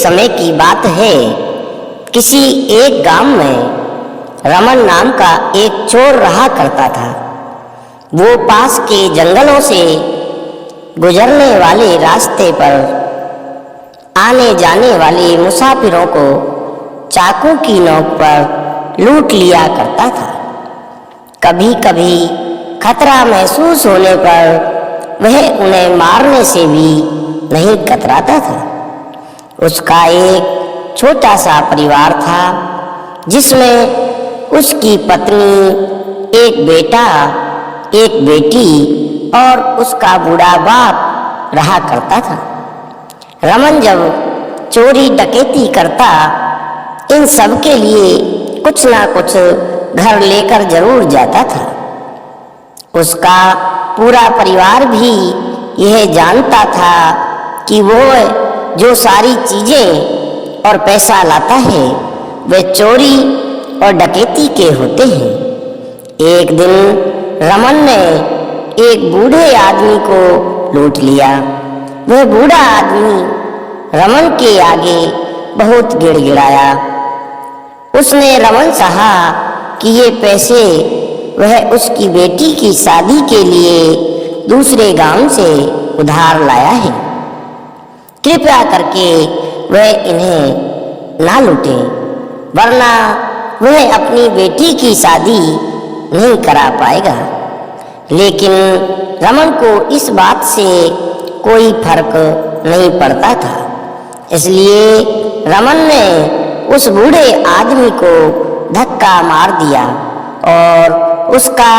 समय की बात है, किसी एक गांव में रमन नाम का एक चोर रहा करता था। वो पास के जंगलों से गुजरने वाले रास्ते पर आने जाने वाले मुसाफिरों को चाकू की नोक पर लूट लिया करता था। कभी कभी खतरा महसूस होने पर वह उन्हें मारने से भी नहीं कतराता था। उसका एक छोटा सा परिवार था, जिसमें उसकी पत्नी, एक बेटा, एक बेटी और उसका बूढ़ा बाप रहा करता था। रमन जब चोरी डकैती करता, इन सब के लिए कुछ ना कुछ घर लेकर जरूर जाता था। उसका पूरा परिवार भी यह जानता था कि वो जो सारी चीजें और पैसा लाता है वे चोरी और डकैती के होते हैं। एक दिन रमन ने एक बूढ़े आदमी को लूट लिया। वह बूढ़ा आदमी रमन के आगे बहुत गिड़गिड़ाया। उसने रमन से कहा कि ये पैसे वह उसकी बेटी की शादी के लिए दूसरे गांव से उधार लाया है। कृपया करके वह इन्हें ना लूटे, वरना वह अपनी बेटी की शादी नहीं करा पाएगा। लेकिन रमन को इस बात से कोई फर्क नहीं पड़ता था, इसलिए रमन ने उस बूढ़े आदमी को धक्का मार दिया और उसका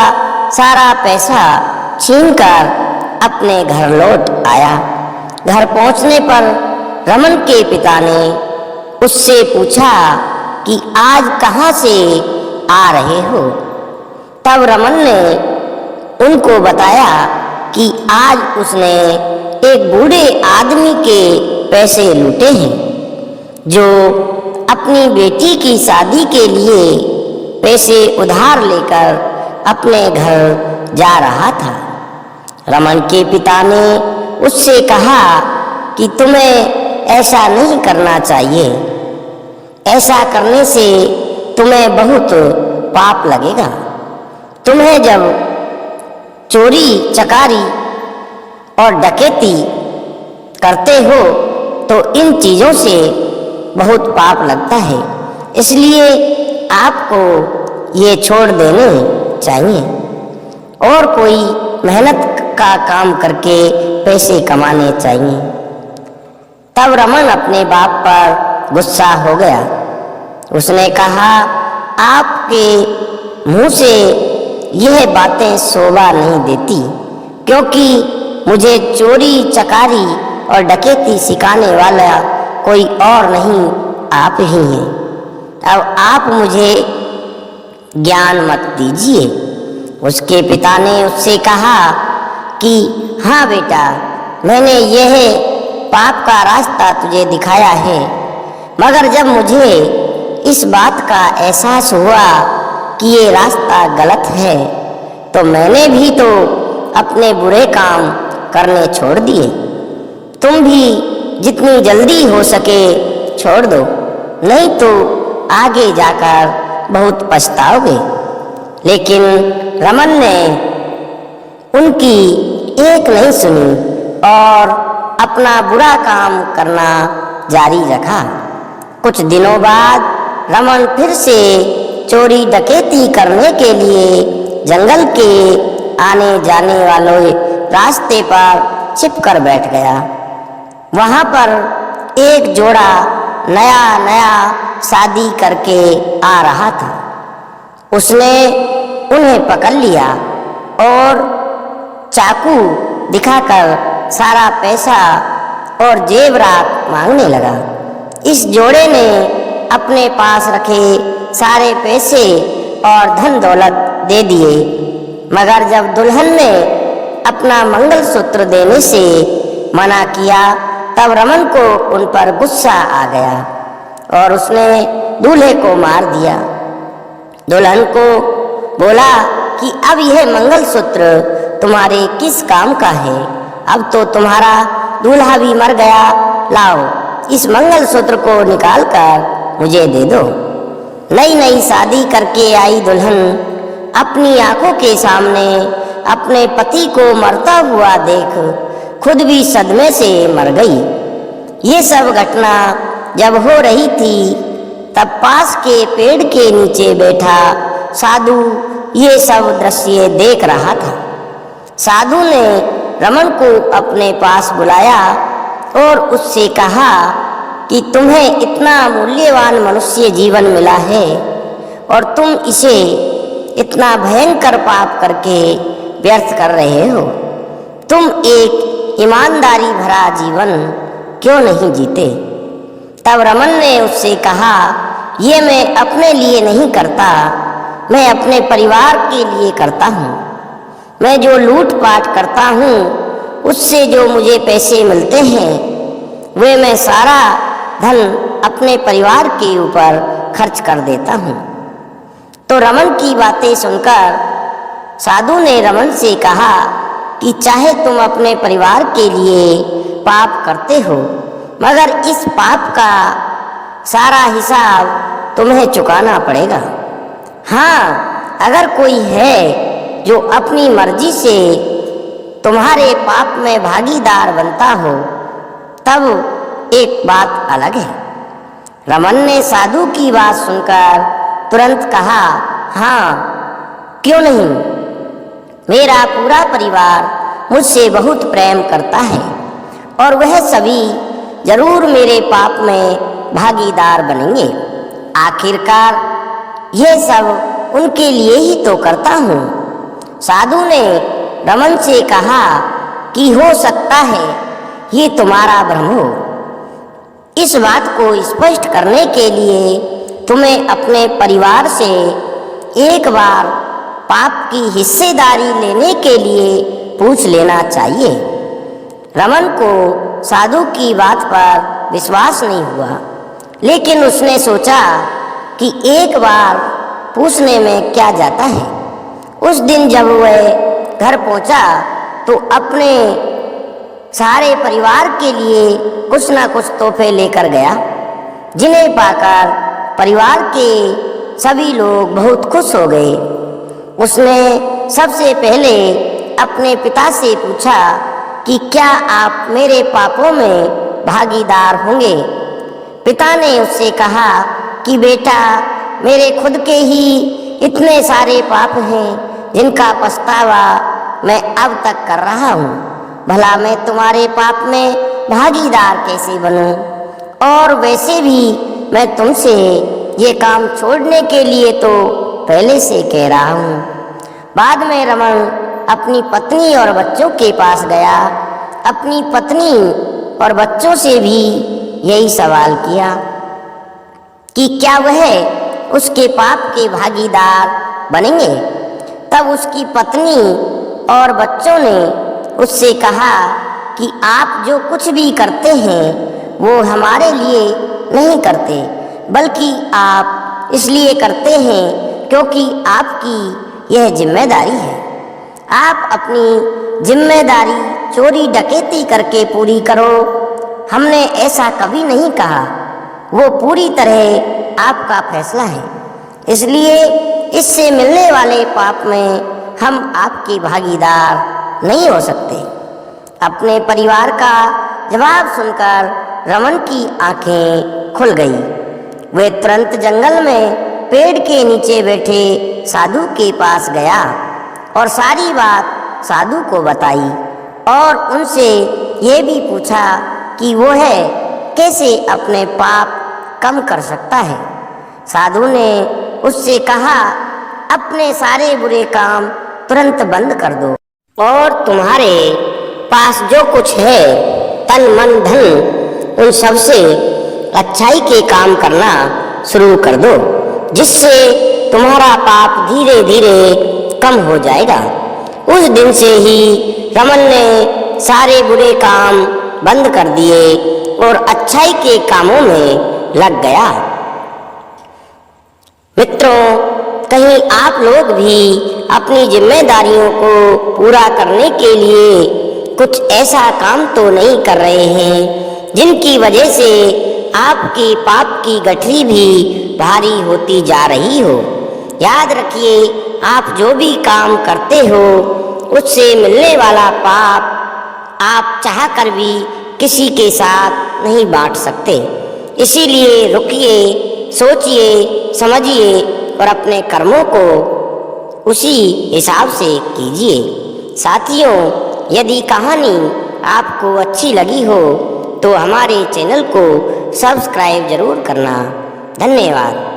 सारा पैसा छीनकर अपने घर लौट आया। घर पहुंचने पर रमन के पिता ने उससे पूछा कि आज कहाँ से आ रहे हो। तब रमन ने उनको बताया कि आज उसने एक बूढ़े आदमी के पैसे लूटे हैं, जो अपनी बेटी की शादी के लिए पैसे उधार लेकर अपने घर जा रहा था। रमन के पिता ने उससे कहा कि तुम्हें ऐसा नहीं करना चाहिए। ऐसा करने से तुम्हें बहुत पाप लगेगा। तुम्हें जब चोरी चकारी और डकैती करते हो तो इन चीज़ों से बहुत पाप लगता है, इसलिए आपको ये छोड़ देने चाहिए और कोई मेहनत का काम करके पैसे कमाने चाहिए। तब रमन अपने बाप पर गुस्सा हो गया। उसने कहा, आपके मुंह से यह बातें शोभा नहीं देती, क्योंकि मुझे चोरी चकारी और डकैती सिखाने वाला कोई और नहीं, आप ही हैं। अब आप मुझे ज्ञान मत दीजिए। उसके पिता ने उससे कहा कि हाँ बेटा, मैंने यह पाप का रास्ता तुझे दिखाया है, मगर जब मुझे इस बात का एहसास हुआ कि ये रास्ता गलत है, तो मैंने भी तो अपने बुरे काम करने छोड़ दिए। तुम भी जितनी जल्दी हो सके छोड़ दो, नहीं तो आगे जाकर बहुत पछताओगे। लेकिन रमन ने उनकी एक नहीं सुनी और अपना बुरा काम करना जारी रखा। कुछ दिनों बाद रमन फिर से चोरी डकैती करने के लिए जंगल के आने जाने वाले रास्ते पर छिपकर बैठ गया। वहाँ पर एक जोड़ा नया नया शादी करके आ रहा था। उसने उन्हें पकड़ लिया और चाकू दिखाकर सारा पैसा और जेवरात मांगने लगा। इस जोड़े ने अपने पास रखे सारे पैसे और धन दौलत दे दिए, मगर जब दुल्हन ने अपना मंगलसूत्र देने से मना किया, तब रमन को उन पर गुस्सा आ गया और उसने दूल्हे को मार दिया। दुल्हन को बोला कि अब यह मंगलसूत्र तुम्हारे किस काम का है? अब तो तुम्हारा दूल्हा भी मर गया, लाओ इस मंगलसूत्र को निकालकर मुझे दे दो। नई नई शादी करके आई दुल्हन अपनी आंखों के सामने अपने पति को मरता हुआ देख खुद भी सदमे से मर गई। ये सब घटना जब हो रही थी तब पास के पेड़ के नीचे बैठा साधु ये सब दृश्य देख रहा था। साधु ने रमन को अपने पास बुलाया और उससे कहा कि तुम्हें इतना मूल्यवान मनुष्य जीवन मिला है और तुम इसे इतना भयंकर पाप करके व्यर्थ कर रहे हो। तुम एक ईमानदारी भरा जीवन क्यों नहीं जीते? तब रमन ने उससे कहा, ये मैं अपने लिए नहीं करता, मैं अपने परिवार के लिए करता हूँ। मैं जो लूटपाट करता हूँ उससे जो मुझे पैसे मिलते हैं वे मैं सारा धन अपने परिवार के ऊपर खर्च कर देता हूँ। तो रमन की बातें सुनकर साधु ने रमन से कहा कि चाहे तुम अपने परिवार के लिए पाप करते हो मगर इस पाप का सारा हिसाब तुम्हें चुकाना पड़ेगा। हाँ, अगर कोई है जो अपनी मर्जी से तुम्हारे पाप में भागीदार बनता हो तब एक बात अलग है। रमन ने साधु की बात सुनकर तुरंत कहा, हाँ क्यों नहीं, मेरा पूरा परिवार मुझसे बहुत प्रेम करता है और वह सभी जरूर मेरे पाप में भागीदार बनेंगे। आखिरकार यह सब उनके लिए ही तो करता हूँ। साधु ने रमन से कहा कि हो सकता है ये तुम्हारा भ्रम हो। इस बात को स्पष्ट करने के लिए तुम्हें अपने परिवार से एक बार पाप की हिस्सेदारी लेने के लिए पूछ लेना चाहिए। रमन को साधु की बात पर विश्वास नहीं हुआ, लेकिन उसने सोचा कि एक बार पूछने में क्या जाता है। उस दिन जब वह घर पहुंचा तो अपने सारे परिवार के लिए कुछ ना कुछ तोहफे लेकर गया, जिन्हें पाकर परिवार के सभी लोग बहुत खुश हो गए। उसने सबसे पहले अपने पिता से पूछा कि क्या आप मेरे पापों में भागीदार होंगे? पिता ने उससे कहा कि बेटा, मेरे खुद के ही इतने सारे पाप हैं जिनका पछतावा मैं अब तक कर रहा हूँ। भला मैं तुम्हारे पाप में भागीदार कैसे बनूं? और वैसे भी मैं तुमसे ये काम छोड़ने के लिए तो पहले से कह रहा हूँ। बाद में रमन अपनी पत्नी और बच्चों के पास गया। अपनी पत्नी और बच्चों से भी यही सवाल किया कि क्या वह उसके पाप के भागीदार बनेंगे। तब उसकी पत्नी और बच्चों ने उससे कहा कि आप जो कुछ भी करते हैं वो हमारे लिए नहीं करते, बल्कि आप इसलिए करते हैं क्योंकि आपकी यह जिम्मेदारी है। आप अपनी जिम्मेदारी चोरी डकैती करके पूरी करो। हमने ऐसा कभी नहीं कहा, वो पूरी तरह आपका फैसला है। इसलिए इससे मिलने वाले पाप में हम आपके भागीदार नहीं हो सकते। अपने परिवार का जवाब सुनकर रमन की आंखें खुल गई। वे तुरंत जंगल में पेड़ के नीचे बैठे साधु के पास गया और सारी बात साधु को बताई और उनसे ये भी पूछा कि वो है कैसे अपने पाप कम कर सकता है। साधु ने उससे कहा, अपने सारे बुरे काम तुरंत बंद कर दो और तुम्हारे पास जो कुछ है तन मन धन उन सब से अच्छाई के काम करना शुरू कर दो, जिससे तुम्हारा पाप धीरे धीरे कम हो जाएगा। उस दिन से ही रमन ने सारे बुरे काम बंद कर दिए और अच्छाई के कामों में लग गया। मित्रों, कहीं आप लोग भी अपनी जिम्मेदारियों को पूरा करने के लिए कुछ ऐसा काम तो नहीं कर रहे हैं जिनकी वजह से आपकी पाप की गठरी भी भारी होती जा रही हो। याद रखिए, आप जो भी काम करते हो उससे मिलने वाला पाप आप चाहकर भी किसी के साथ नहीं बांट सकते। इसीलिए रुकिए, सोचिए, समझिए और अपने कर्मों को उसी हिसाब से कीजिए। साथियों, यदि कहानी आपको अच्छी लगी हो तो हमारे चैनल को सब्सक्राइब जरूर करना। धन्यवाद।